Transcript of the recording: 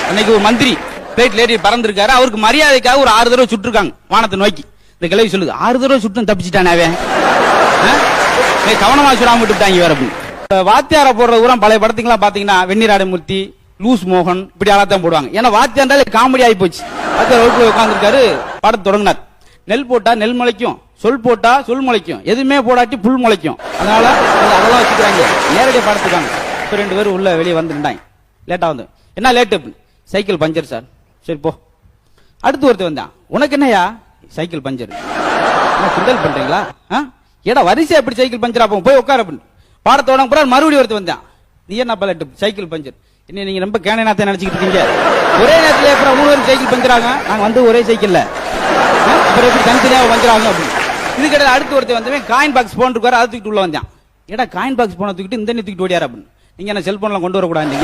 அன்னைக்கு ஒரு மந்திரி பிளைட்ல ஏறி பறந்துருக்காரு. அவருக்கு மரியாதைக்காக ஒரு 6 தடவை சுட்டுருக்காங்க வானத்தை நோக்கி. இந்த கிளவி சொல்லுது, 6 தடவை சுட்டு தப்பிச்சுட்டானே அவன், கவனமா சுடாம விட்டுட்டாங்க வேற. வாத்தியார போடுற ஊரம் பழைய படத்துக்கெல்லாம் பாத்தீங்கன்னா வெண்ணிராடமூர்த்தி, லூஸ் மோகன் இப்படி ஆளாத்தான் போடுவாங்க. ஏன்னா வாத்தியாண்டாலே காமெடி ஆகி போச்சு. வாத்தியார் வகுப்புல உட்காந்துருக்காரு, பாடத்தை தொடங்கினார். நெல் போட்டா நெல் முளைக்கும், சொல் போட்டா சொல் முளைக்கும், எதுவுமே போடாட்டி புல் முளைக்கும். அதனால அதெல்லாம் வச்சுக்கிறாங்க. நேரடியாக பாடத்துக்காங்க. இப்ப 2 பேரும் உள்ள வெளியே வந்துட்டாங்க. லேட்டா வந்து, என்ன லேட்டு? Cycle puncture sir. சரி போ. அடுத்து ஒருத்தர் வந்தான், உனக்கு என்னையா? Cycle puncture. கிண்டல் பண்றீங்களா? ஏடா வரிசை எப்படி சைக்கிள் பஞ்சர் ஆகும், போய் உட்கார. பாடத்தோட மறுபடியும் ஒருத்தர் வந்தான், நீ என்ன லேட்டு? Cycle puncture. என்ன நீங்க ரொம்ப கேனத்தை நினைச்சுக்கிட்டு இருக்கீங்க? ஒரே நேரத்தில் அப்புறம் 3 பேரும் சைக்கிள் பஞ்சர் ஆகும். நாங்க வந்து ஒரே சைக்கிள்ல அப்புறம் எப்படி தனித்தனியாக பஞ்சர் ஆகும் அப்படின்னு. இதுக்கிட்ட அடுத்து ஒருத்தர் வந்து காயின் பாக்ஸ் போன் இருக்காரு, அதை தூக்கிட்டு உள்ள வந்தான். ஏடா காயின் பாக்ஸ் போன தூக்கிட்டு இந்த தூக்கிட்டு ஓடியாரு அப்படின்னு. நீங்க என்ன செல்போன்லாம் கொண்டு வரக்கூடாது,